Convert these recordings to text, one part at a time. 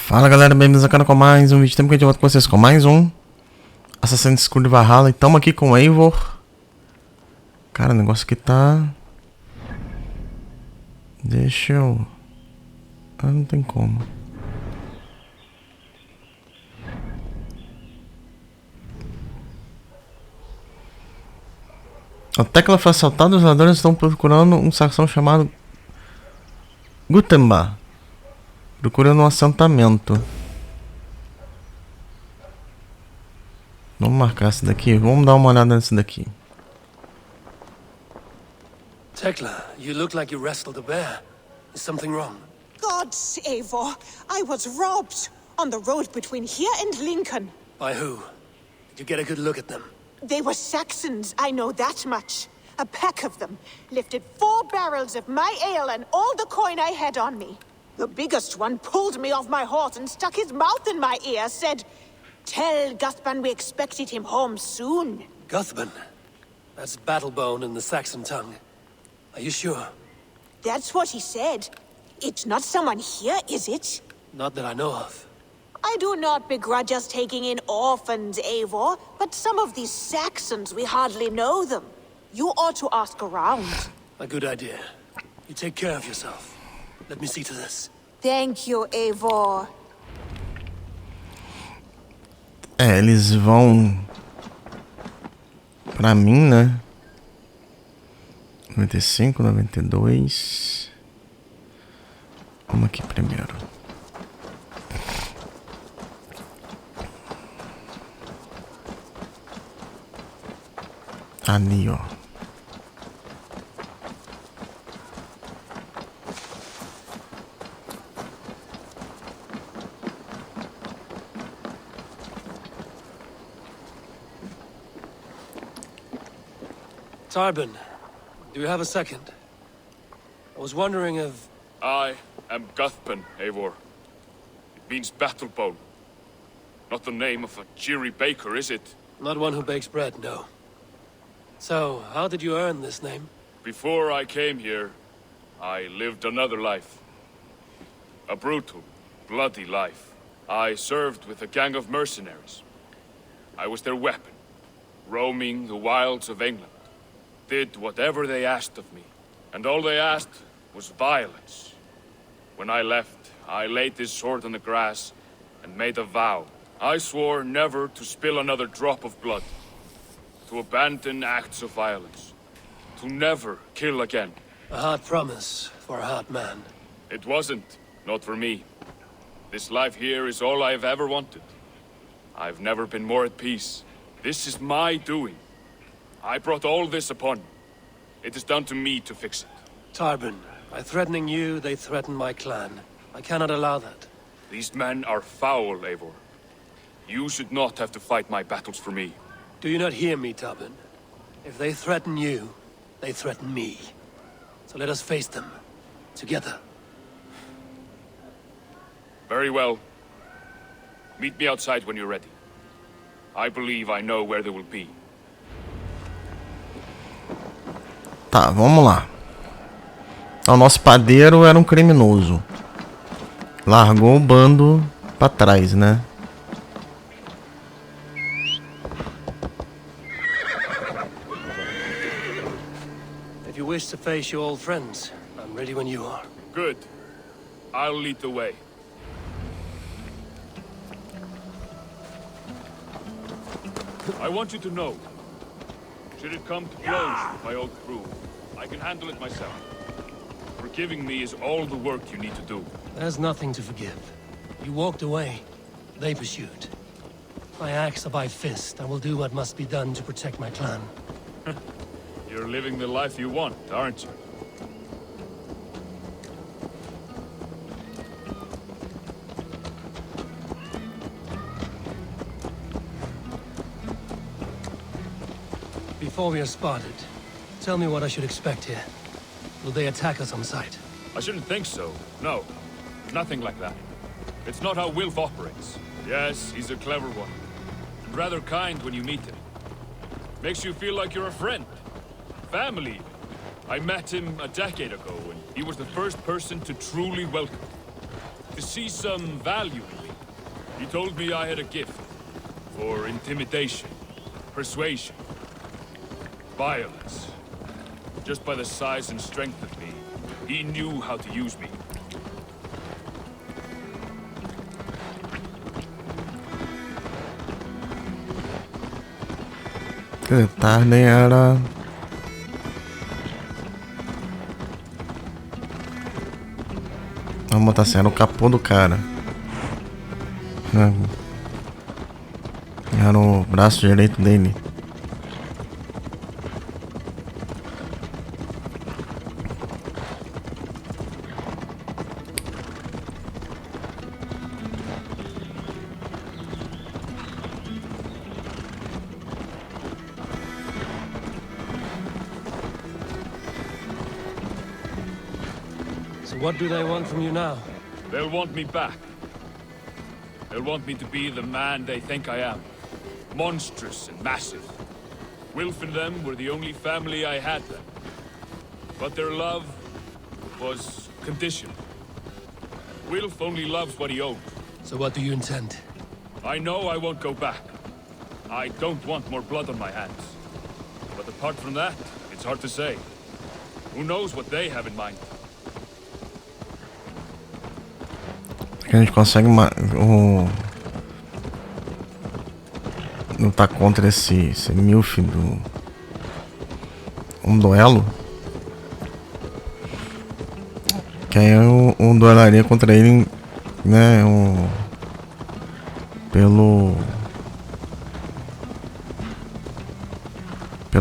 Fala galera, bem-vindos ao canal com mais um vídeo. Tempo que a gente volta com vocês com mais um Assassin's Creed Valhalla. E tamo aqui com o Eivor. Cara, o negócio aqui tá... Deixa eu... Ah, não tem como. A tecla foi assaltada, os ladrões estão procurando um saxão chamado Gutenberg. Procurando um assentamento. Vamos marcar esse daqui? Vamos dar uma olhada nesse daqui. Tekla, you look like you wrestled a bear. Is something wrong? Gods, Eivor, I was robbed on the road between here and Lincoln. By who? Did you get a good look at them? They were Saxons, I know that much. A pack of them lifted 4 barrels of my ale and all the coin I had on me. The biggest one pulled me off my horse and stuck his mouth in my ear, said, "Tell Guthban we expected him home soon." Guthban? That's Battlebone in the Saxon tongue. Are you sure? That's what he said. It's not someone here, is it? Not that I know of. I do not begrudge us taking in orphans, Eivor, but some of these Saxons, we hardly know them. You ought to ask around. A good idea. You take care of yourself. Let me see to this. Thank you, Eivor. É, eles vão... Pra mim, né? 95, 92... Vamos aqui primeiro. Ali, ó. Tarbin, do you have a second? I was wondering if... I am Guthban, Eivor. It means battlebone. Not the name of a cheery baker, is it? Not one who bakes bread, no. So, how did you earn this name? Before I came here, I lived another life. A brutal, bloody life. I served with a gang of mercenaries. I was their weapon, roaming the wilds of England. Did whatever they asked of me. And all they asked was violence. When I left, I laid this sword on the grass and made a vow. I swore never to spill another drop of blood. To abandon acts of violence. To never kill again. A hard promise for a hard man. It wasn't. Not for me. This life here is all I've ever wanted. I've never been more at peace. This is my doing. I brought all this upon me. It is down to me to fix it. Tarbin, by threatening you, they threaten my clan. I cannot allow that. These men are foul, Eivor. You should not have to fight my battles for me. Do you not hear me, Tarbin? If they threaten you, they threaten me. So let us face them. Together. Very well. Meet me outside when you're ready. I believe I know where they will be. Tá, vamos lá. Então, o nosso padeiro era um criminoso. Largou o bando pra trás, né? If you wish to face your old friends, I'm ready when you are. Good. I'll lead the way. I want you to know, should it come to blows with my old crew, I can handle it myself. Forgiving me is all the work you need to do. There's nothing to forgive. You walked away. They pursued. By axe or by fist, I will do what must be done to protect my clan. You're living the life you want, aren't you? Before we are spotted, tell me what I should expect here. Will they attack us on sight? I shouldn't think so. No. Nothing like that. It's not how Wilf operates. Yes, he's a clever one. And rather kind when you meet him. Makes you feel like you're a friend. Family. I met him a decade ago, and he was the first person to truly welcome me. to see some value in me. He told me I had a gift for intimidation, persuasion, violence. Just by the size and strength of me, he knew how to use me. Que tarde era. Vamos botar assim, era o capô do cara. Era o braço direito dele. So what do they want from you now? They'll want me back. They'll want me to be the man they think I am. Monstrous and massive. Wilf and them were the only family I had then. But their love was conditional. Wilf only loves what he owns. So what do you intend? I know I won't go back. I don't want more blood on my hands. But apart from that, it's hard to say. Who knows what they have in mind? Que a gente consegue lutar contra esse milf do duelo, que aí eu duelaria contra ele, né, pelo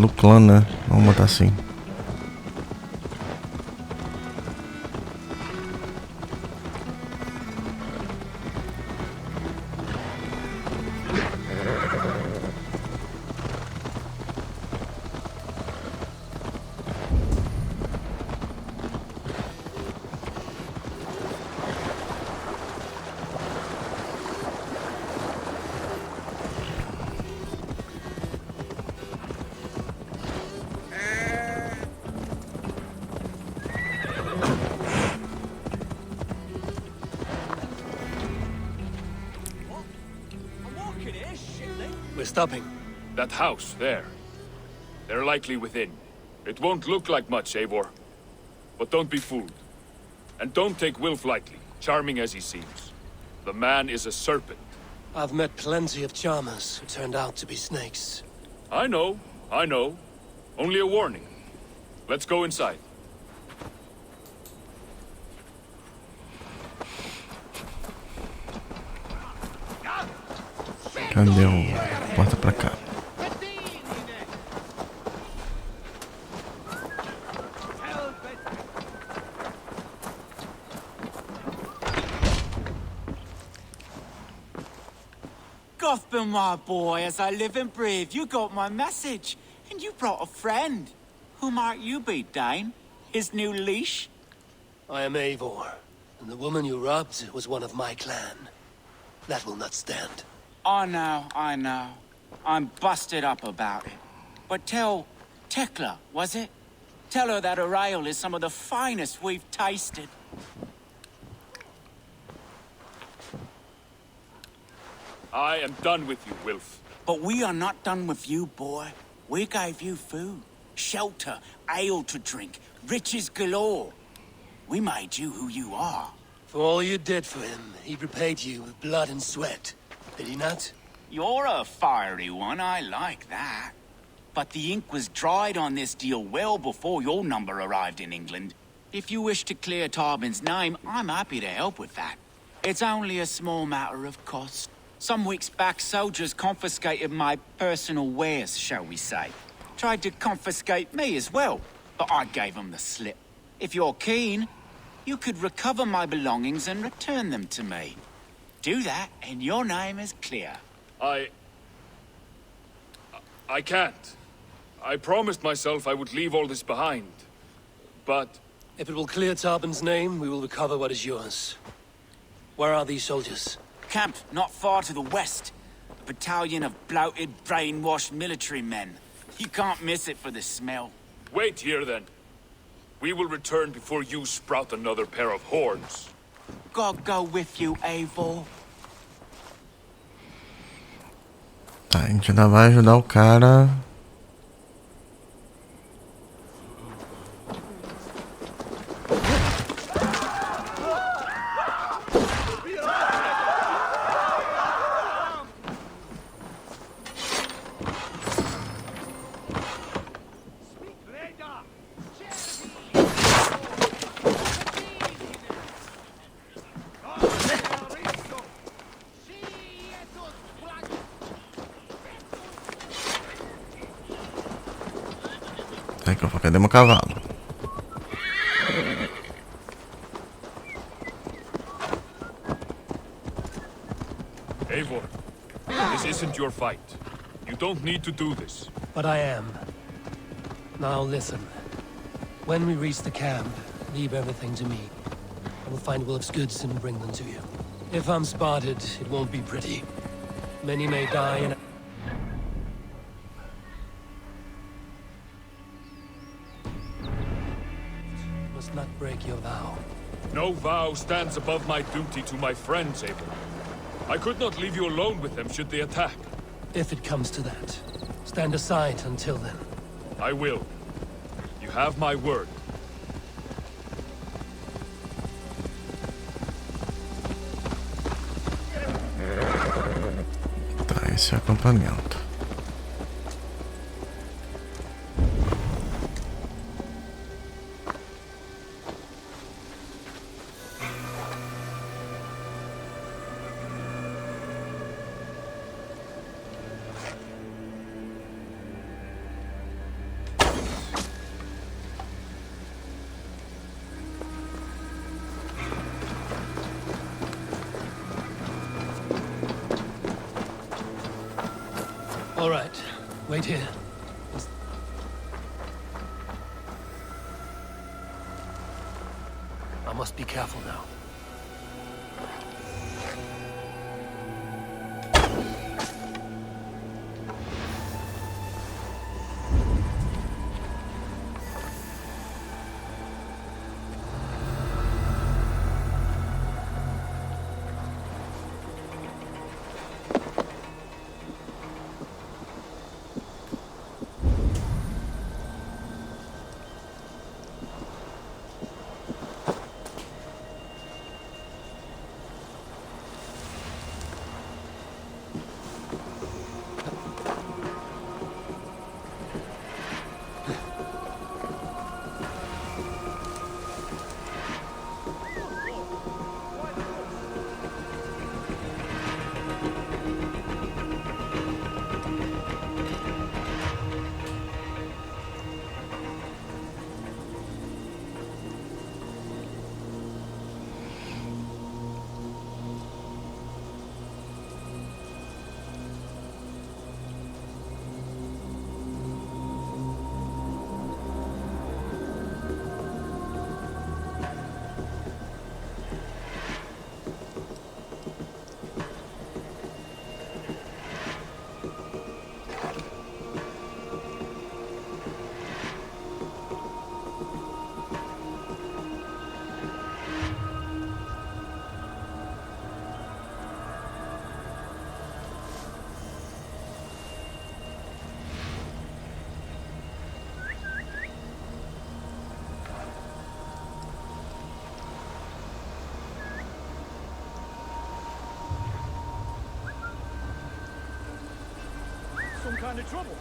clã, né, vamos botar assim. We're stopping. That house, there. They're likely within. It won't look like much, Eivor. But don't be fooled. And don't take Wilf lightly, charming as he seems. The man is a serpent. I've met plenty of charmers who turned out to be snakes. I know. Only a warning. Let's go inside. Cadê o porta pra cá? Gotham, my boy, as I live and breathe, you got my message. And you brought a friend. Who might you be, Dane? His new leash? I am Eivor, and the woman you robbed was one of my clan. That will not stand. I know. I'm busted up about it. But tell Tekla, was it? Tell her that her ale is some of the finest we've tasted. I am done with you, Wilf. But we are not done with you, boy. We gave you food, shelter, ale to drink, riches galore. We made you who you are. For all you did for him, he repaid you with blood and sweat. Did he not? You're a fiery one, I like that. But the ink was dried on this deal well before your number arrived in England. If you wish to clear Tarbin's name, I'm happy to help with that. It's only a small matter of cost. Some weeks back, soldiers confiscated my personal wares, shall we say. Tried to confiscate me as well, but I gave them the slip. If you're keen, you could recover my belongings and return them to me. Do that, and your name is clear. I can't. I promised myself I would leave all this behind. But If it will clear Tarbin's name, we will recover what is yours. Where are these soldiers? Camped not far to the west. A battalion of bloated, brainwashed military men. You can't miss it for the smell. wait here then. We will return before you sprout another pair of horns. God go with you, Eivor. Tá, a gente ainda vai ajudar o cara. Aí que eu vou, cadê meu cavalo? Eivor, this isn't your fight. You don't need to do this. But I am. Now listen. When we reach the camp, leave everything to me. I will find Wolf's goods and bring them to you. If I'm spotted, it won't be pretty. Many may die and... must not break your vow. No vow stands above my duty to my friends, Eivor. I could not leave you alone with them should they attack. If it comes to that, stand aside until then. I will. You have my word. Tá, esse é o acampamento. All right, wait here. I must be careful now. Some kind of trouble.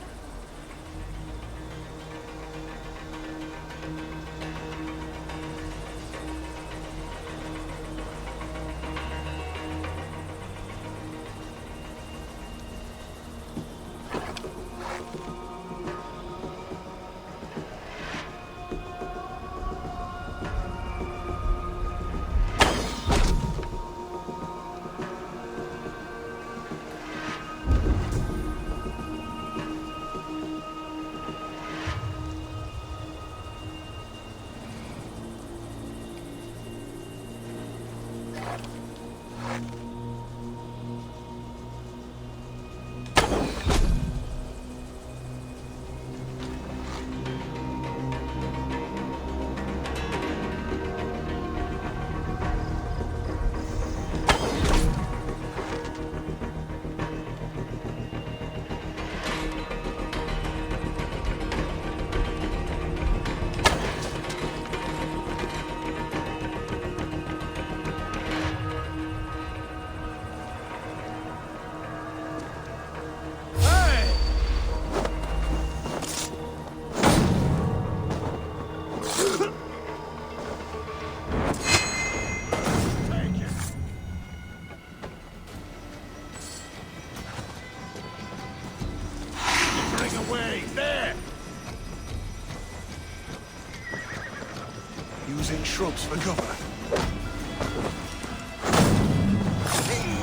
shrubs for cover.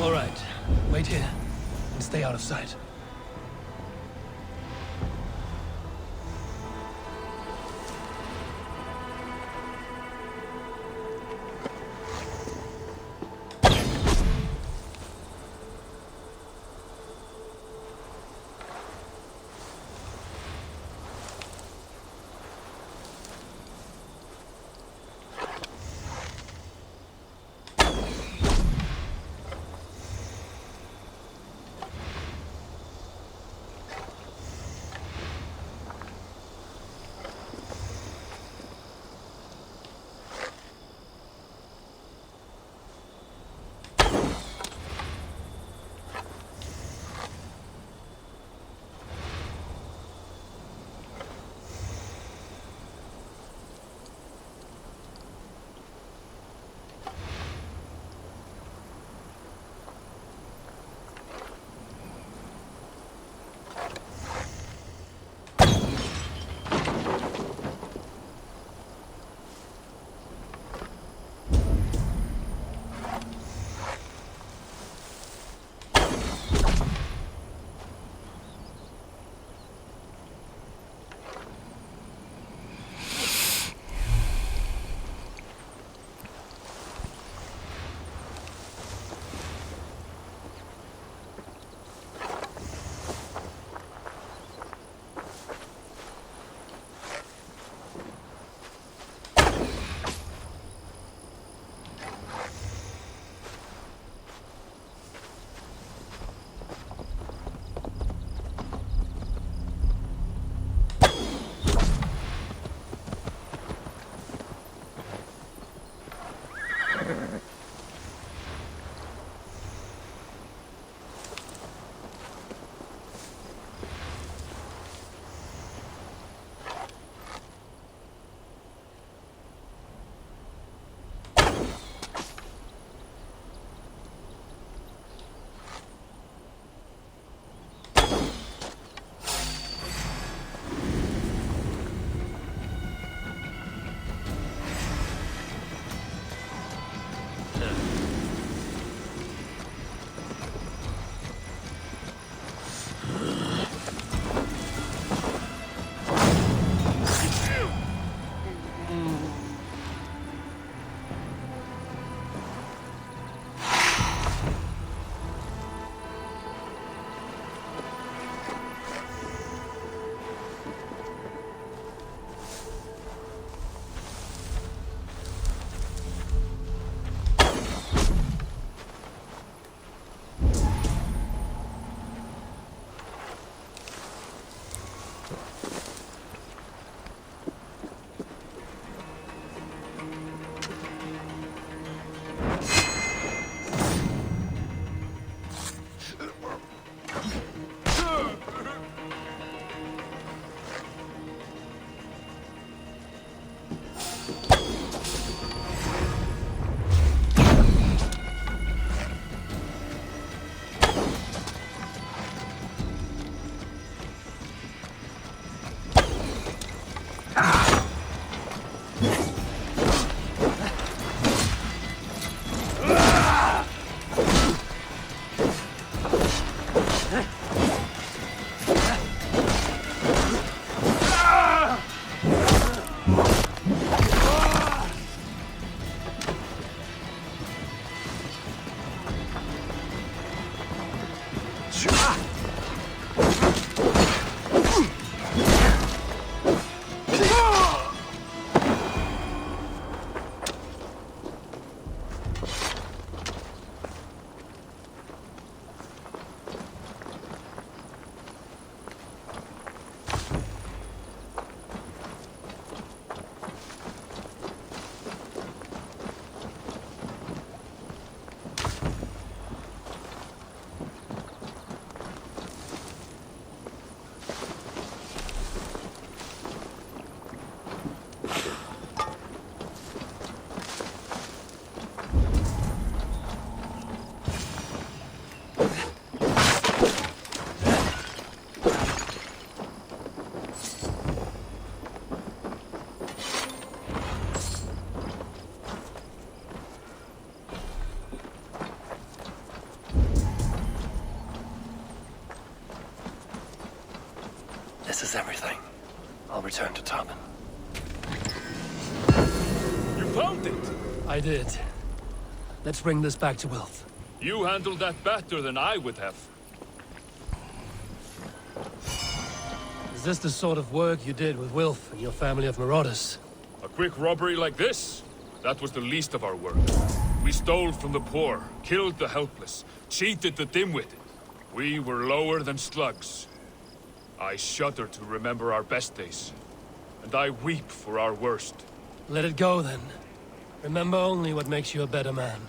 All right. Wait here and stay out of sight. This is everything. I'll return to Tobin. You found it! I did. Let's bring this back to Wilf. You handled that better than I would have. Is this the sort of work you did with Wilf and your family of marauders? A quick robbery like this? That was the least of our work. We stole from the poor, killed the helpless, cheated the dim-witted. We were lower than slugs. I shudder to remember our best days, and I weep for our worst. Let it go, then. Remember only what makes you a better man.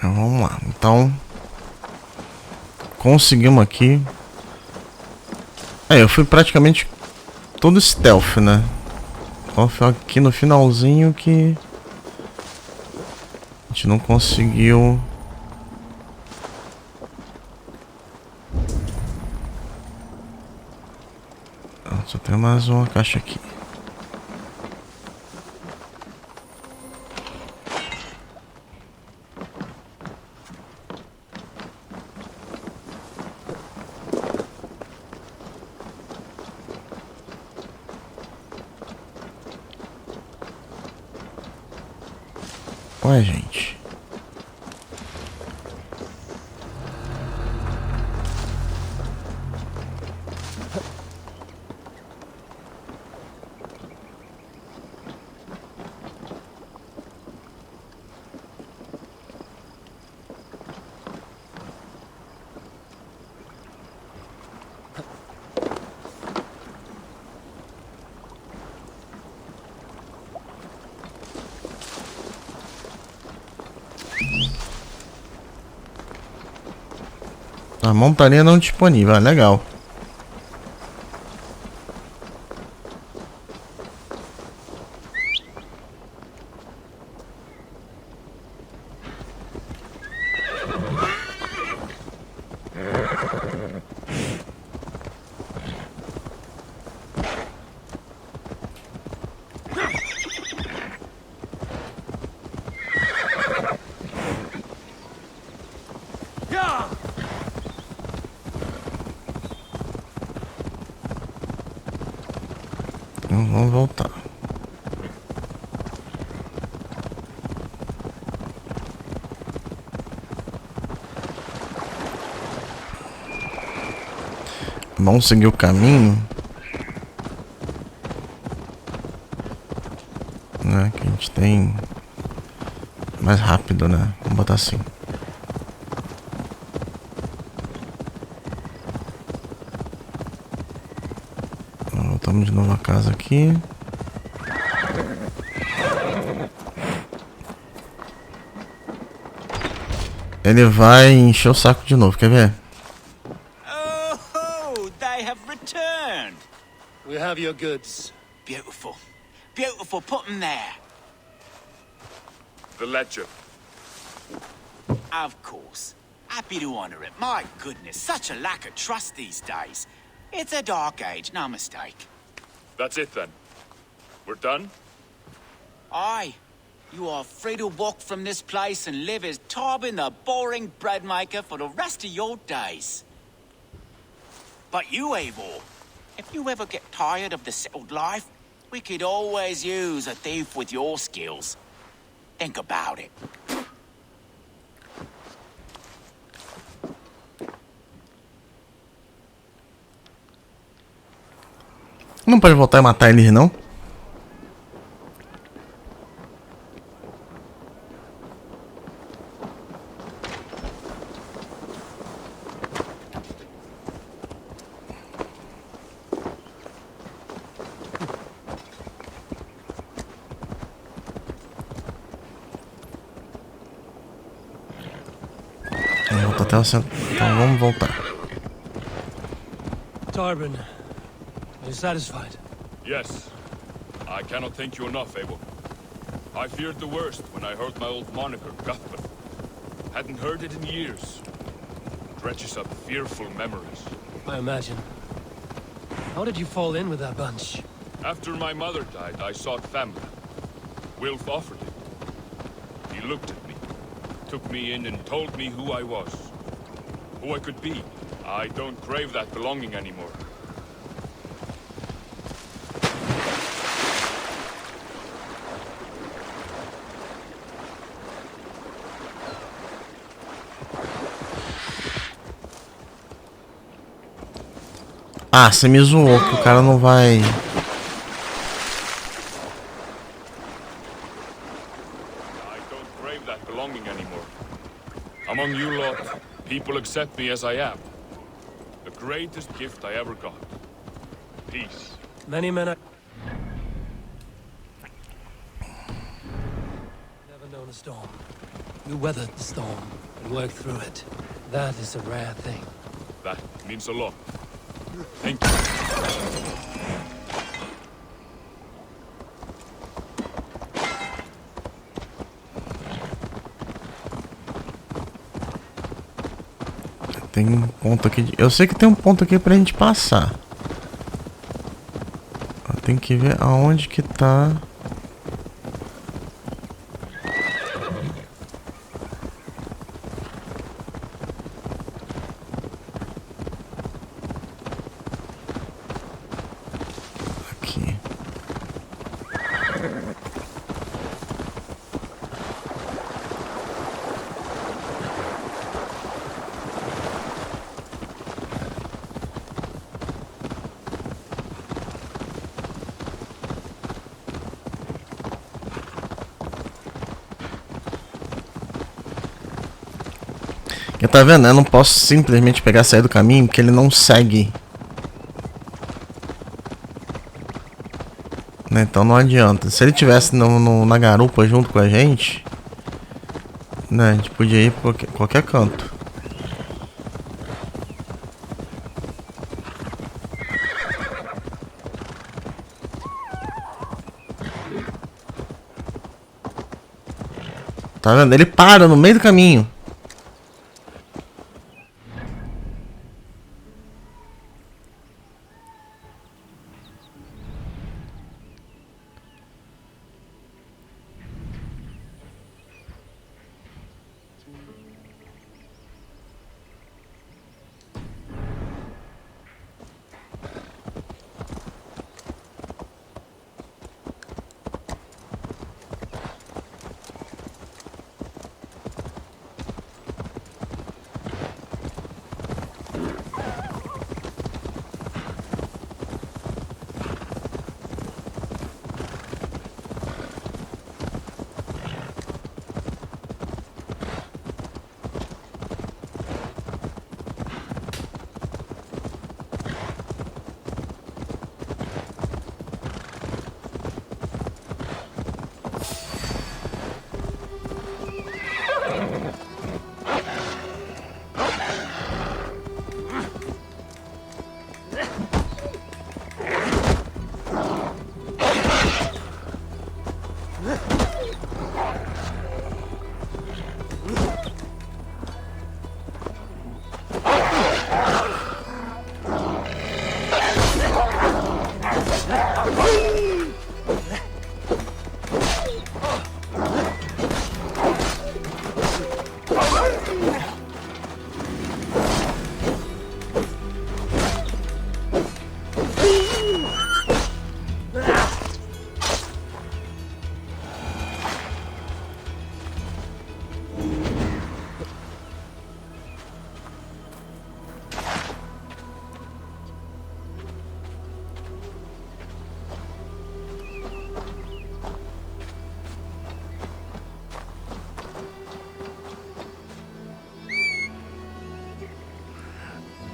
Vamos lá, então... Conseguimos aqui. Eu fui praticamente todo stealth, né? Só foi aqui no finalzinho que... a gente não conseguiu... Só tem mais uma caixa aqui. Ué, gente. A montaria não disponível, legal. Vamos voltar. Vamos seguir o caminho, né? Que a gente tem mais rápido, né? Vamos botar assim. Voltamos de novo a casa aqui. Ele vai encher o saco de novo, quer ver? Oh, they have returned. We have your goods. Beautiful. Beautiful. Put them there. The ledger. Of course. Happy to honor it. My goodness, such a lack of trust these days. It's a dark age, no mistake. That's it then. We're done? Aye. You are free to walk from this place and live as Tobin the boring bread maker for the rest of your days. But you, Eivor, if you ever get tired of the settled life, we could always use a thief with your skills. Think about it. Não pode voltar e matar eles, não? Volta até o centro. Então vamos voltar. Tarbin, are you satisfied? Yes. I cannot thank you enough, Eivor. I feared the worst when I heard my old moniker, Guthman. Hadn't heard it in years. Dredges up fearful memories. I imagine. How did you fall in with that bunch? After my mother died, I sought family. Wilf offered it. He looked at me, took me in and told me who I was. Who I could be. I don't crave that belonging anymore. Ah, você me zoou que o cara não vai... I don't crave that belonging anymore. Among you lot, people accept me as I am. The greatest gift I ever got. Peace. Many men are... Never known a storm. You weathered the storm and worked through it. That is a rare thing. That means a lot. Thank you. Tem um ponto aqui. Eu sei que tem um ponto aqui pra gente passar. Tem que ver aonde que tá. Aqui. Eu tá vendo? Eu não posso simplesmente pegar e sair do caminho porque ele não segue. Né? Então não adianta. Se ele tivesse na garupa junto com a gente, né? A gente podia ir pra qualquer canto. Tá vendo? Ele para no meio do caminho.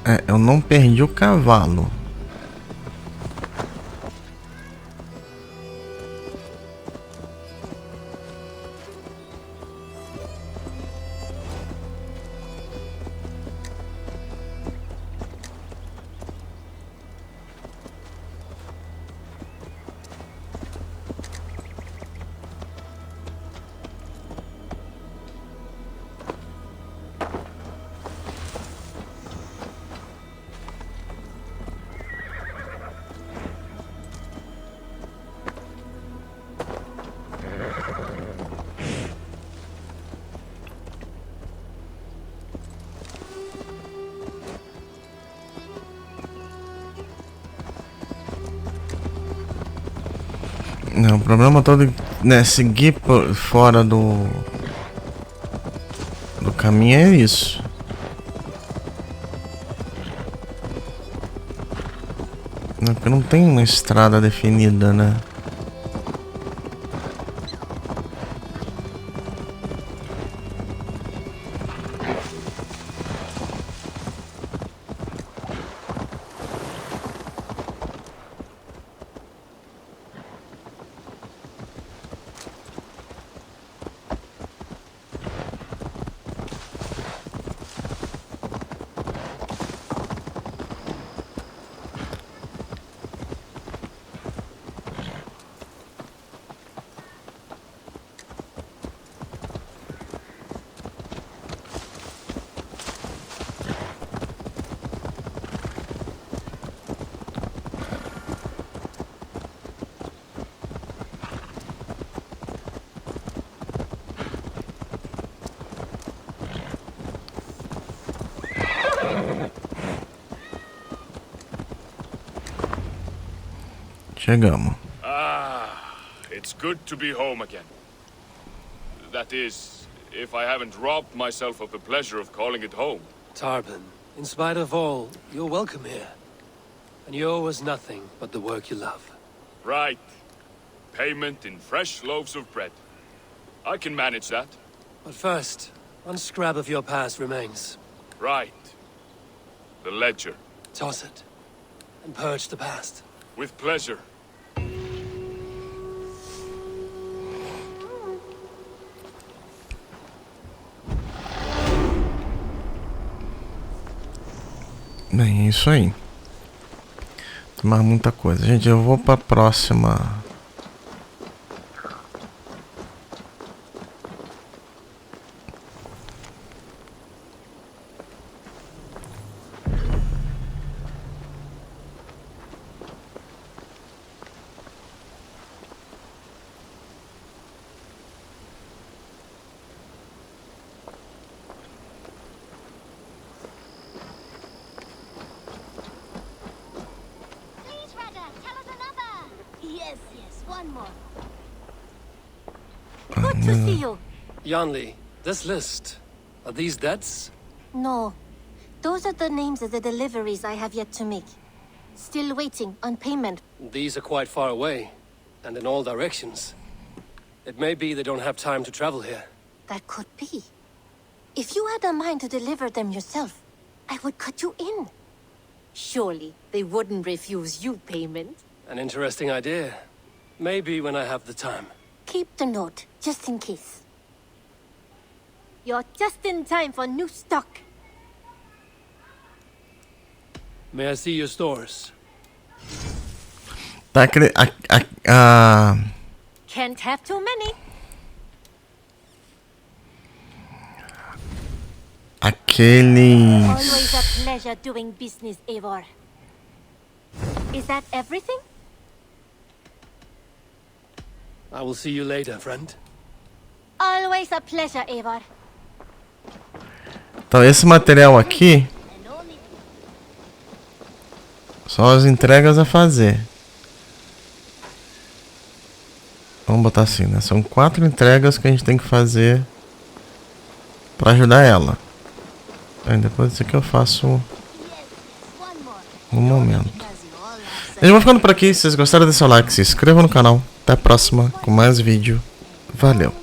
É, eu não perdi o cavalo. Não, o problema todo é, né, seguir fora do caminho é isso. Não, porque não tem uma estrada definida, né? Chegamos. Ah, it's good to be home again. That is, if I haven't robbed myself of the pleasure of calling it home. Tarban, in spite of all, you're welcome here. And you owe us nothing but the work you love. Right. Payment in fresh loaves of bread. I can manage that. But first, one scrap of your past remains. Right. The ledger. Toss it, and purge the past. With pleasure. Bem, é isso aí. Tem mais muita coisa. Gente, eu vou pra próxima. Good to see you. Yanli, this list, are these debts? No. Those are the names of the deliveries I have yet to make. Still waiting on payment. These are quite far away, and in all directions. It may be they don't have time to travel here. That could be. If you had a mind to deliver them yourself, I would cut you in. Surely they wouldn't refuse you payment. An interesting idea. Maybe when I have the time. Keep the note, just in case. You're just in time for new stock. May I see your stores? Tá, Can't have too many. Always a pleasure doing business, Eivor. Is that everything? I will see you later, friend. Always a pleasure, Eivor. Então esse material aqui são as entregas a fazer. Vamos botar assim, né? São 4 entregas que a gente tem que fazer para ajudar ela. Aí depois disso aqui eu faço no momento. Eu vou ficando por aqui. Se vocês gostaram, deixa o like, se inscreva no canal. Até a próxima com mais vídeo. Valeu!